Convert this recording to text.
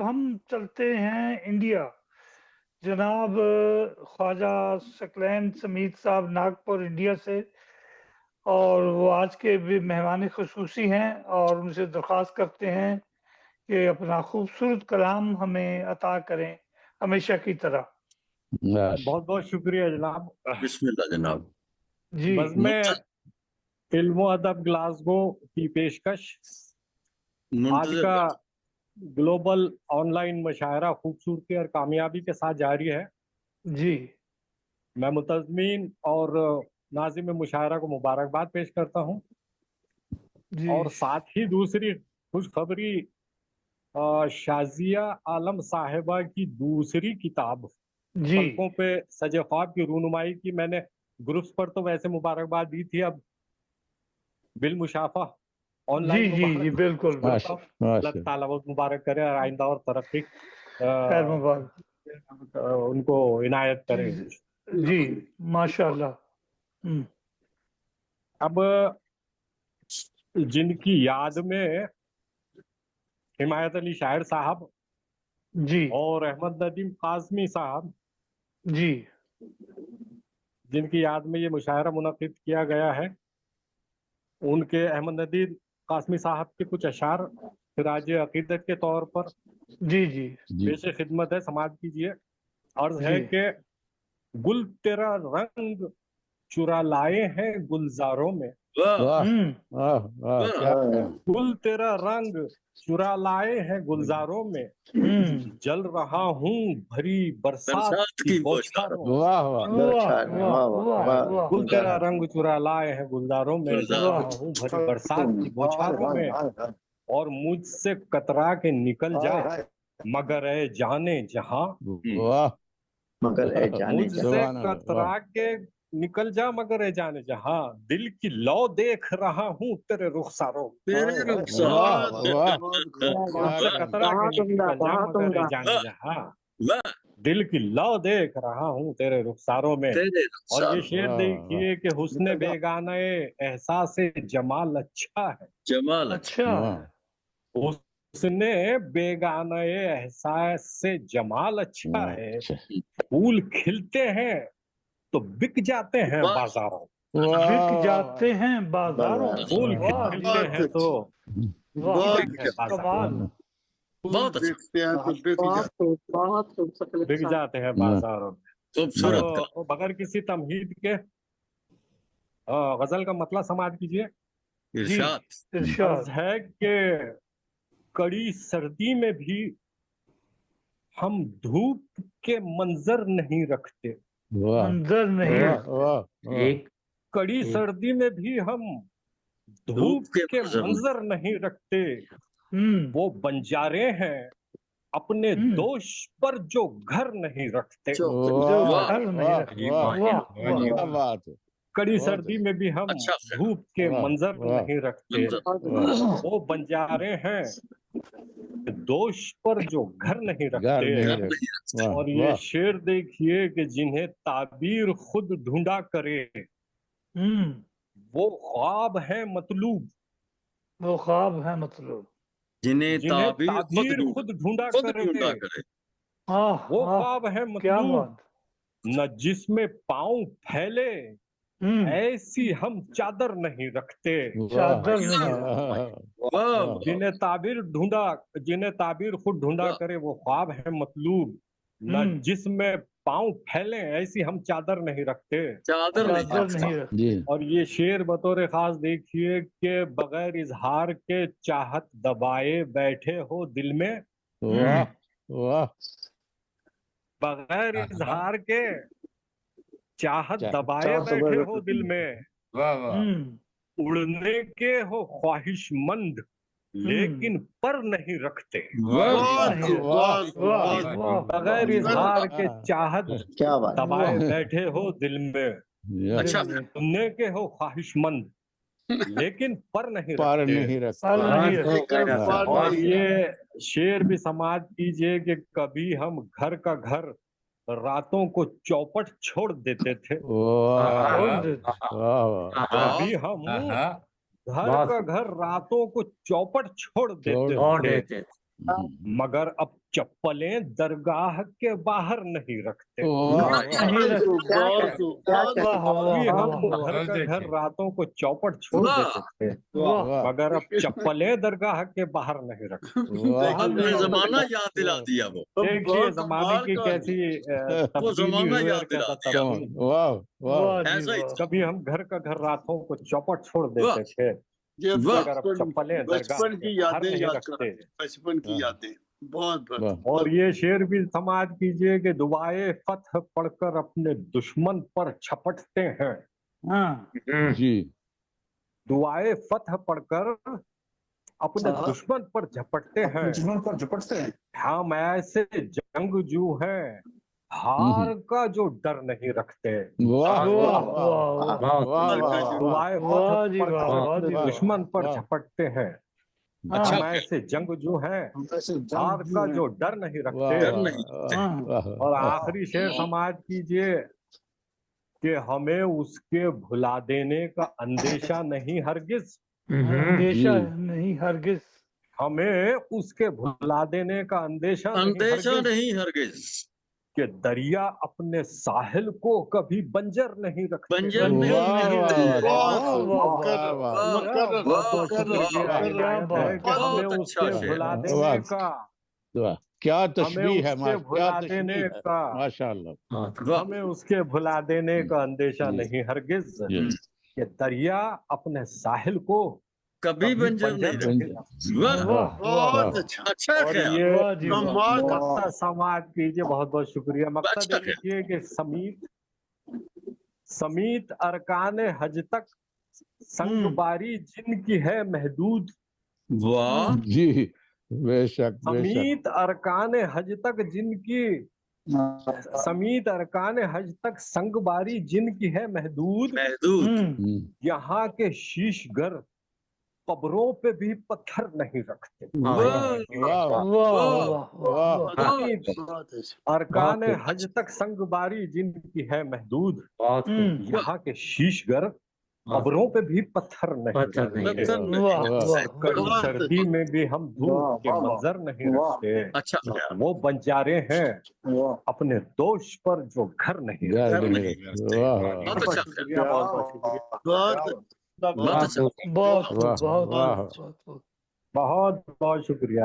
हम चलते हैं इंडिया। जनाब ख्वाजा सकलैन समीत साहब नागपुर इंडिया से, और वो आज के भी मेहमान खुसूसी हैं, और उनसे दरख्वास्त करते हैं कि अपना खूबसूरत कलाम हमें अता करें हमेशा की तरह। बहुत बहुत शुक्रिया जनाब। बिस्मिल्लाह जनाब। जी बस में इल्म अदब ग्लासगो की पेशकश आज मुंतज़िर का ग्लोबल ऑनलाइन मुशायरा खूबसूरती और कामयाबी के साथ जारी है। जी मैं मुतज़मीन और नाज़िम मुशायरा को मुबारकबाद पेश करता हूँ, जी और साथ ही दूसरी खुशखबरी शाजिया आलम साहिबा की दूसरी किताब जी पलकों पे सजे ख्वाब की रूनुमाई की। मैंने ग्रुप्स पर तो वैसे मुबारकबाद दी थी, अब बिल मुशाफा जी ऑनलाइन जी जी बिल्कुल बिल्कुल। अल्लाह ताला बहुत मुबारक करे और आइंदा और तरक्की खैर मुबारक। उनको इनायत करे। जी माशाल्लाह। अब जिनकी याद में हिमायत अली शायर साहब जी और अहमद नदीम काज़मी साहब, जी जिनकी याद में ये मुशायरा मुनक़िद किया गया है, उनके अहमद नदीम काज़मी साहब के कुछ अशार सिराज अकीदत के तौर पर जी जी पेश खिदमत है, समाज कीजिए। अर्ज है जी। कि गुल तेरा रंग चुरा लाए हैं गुलजारों में, गुल तेरा रंग चुरा लाए हैं गुलजारों में, जल रहा हूँ भरी बरसात की बौछारों में। गुल तेरा रंग चुरा लाए हैं गुलजारों में, जल रहा हूँ भरी बरसात की बौछारों में, और मुझसे कतरा के निकल जा मगर ए जाने जहां, मुझसे कतरा के निकल जा मगर ए जाने जहां, दिल की लौ देख रहा हूँ तेरे रुखसारों में। तेरे रुखसार मुझसे कतरा के निकल जा मगर ए जाने जहां, दिल की लौ देख रहा हूँ तेरे रुखसारों में। और ये शेर देखिए कि हुस्न बेगाने एहसास जमाल अच्छा है, जमाल अच्छा उसने बेगाने एहसास से जमाल अच्छा है, फूल खिलते हैं तो बिक जाते हैं बाजारों, बिक जाते हैं बाजारों। फूल वाह खिलते हैं तो कमाल। बहुत बिक जाते हैं बाजारों में। खूबसूरत तो बगैर किसी तमहीद के गजल का मतलब समाज कीजिए। इरशाद अर्ज है कि कड़ी सर्दी में भी हम धूप के मंजर नहीं रखते, मंजर नहीं। कड़ी सर्दी में भी हम धूप के मंजर नहीं रखते, वो बंजारे हैं अपने दोष पर जो घर नहीं रखते। कड़ी सर्दी में भी हम धूप के मंजर नहीं रखते, वो बंजारे हैं दोष पर जो घर नहीं रखते। और ये शेर देखिए कि जिन्हें ताबीर खुद ढूंढा करे, वो ख्वाब है मतलूब, वो ख्वाब है मतलब, जिन्हें ताबीर खुद ढूंढा करे, वो ख्वाब है मतलूब, न जिसमें पांव फैले ऐसी हम चादर नहीं रखते। चादर नहीं। जिन्हें ताबीर खुद ढूंढा करे, वो ख्वाब है मतलूब, न जिसमें पांव फैले ऐसी हम चादर नहीं रखते। चादर नहीं रखते। और ये शेर बतौर खास देखिए कि बगैर इजहार के चाहत दबाए बैठे हो दिल में, बगैर इजहार के चाहत दबाए बैठे हो दिल में, उड़ने के हो ख्वाहिशमंद लेकिन पर नहीं रखते। बगैर इजहार के चाहत दबाए बैठे हो दिल में, उड़ने के हो ख्वाहिशमंद लेकिन पर नहीं रखते। और ये शेर भी समाज कीजिए कि कभी हम घर का घर रातों को चौपट छोड़ देते थे, कभी हम घर का घर रातों को चौपट छोड़ देते थे, मगर अब चप्पलें दरगाह के बाहर नहीं रखते। अभी हम घर का घर रातों को चौपट छोड़ देते थे, मगर अब चप्पलें दरगाह के बाहर नहीं रखते। हमने जमाना याद दिला दिया। वो देखिए जमाने की कैसी वो जमाना याद दिला दिया। कभी हम घर का घर रातों को चौपट छोड़ देते थे, मगर अब चप्पलें बचपन की यादें याद रखते। बचपन की यादें बहुत। और ये शेर भी समाज कीजिए कि दुआए फतह पढ़कर अपने दुश्मन पर झपटते हैं। जी, दुआए फतह पढ़कर अपने दुश्मन पर झपटते हैं। हम ऐसे जंगजू हैं हार का जो डर नहीं रखते। दुआए फतह पढ़कर दुश्मन पर झपटते हैं। हम ऐसे जंगजू हैं हार का जो डर नहीं रखते। और आखिरी शेर समाज कीजिए कि हमें उसके भुला देने का अंदेशा नहीं हरगिज। अंदेशा नहीं हरगिज। हमें उसके भुला देने का अंदेशा नहीं हरगिज। कि दरिया अपने साहिल को कभी बंजर नहीं रखते। बंजर नहीं हमें उसके भुला देने का, क्या तशबीह है, भुला देने का, माशाअल्लाह, हमें उसके भुला देने का अंदेशा नहीं हरगिज कि दरिया अपने साहिल को कभी बंजर नहीं। बहुत अच्छा मकसद समाज कीजिए। बहुत बहुत शुक्रिया। मकसद ये कि समीत अरकान हज तक संगबारी जिनकी है महदूद। वाह जी, बेशक समीत अरकान हज तक जिनकी, समीत अरकान हज तक संगबारी जिनकी है महदूद। यहाँ के शीशगर कब्रों पे भी पत्थर नहीं रखते। अरकान हज तक संगबारी जिनकी है महदूद। यहाँ के शीशगर कब्रों पे भी पत्थर नहीं रखते। कड़ी सर्दी में भी हम धूप के मंजर नहीं रखते। अच्छा, वो बंजारे हैं अपने दोष पर जो घर नहीं रखते। बहुत शुक्रिया। बहुत बहुत शुक्रिया।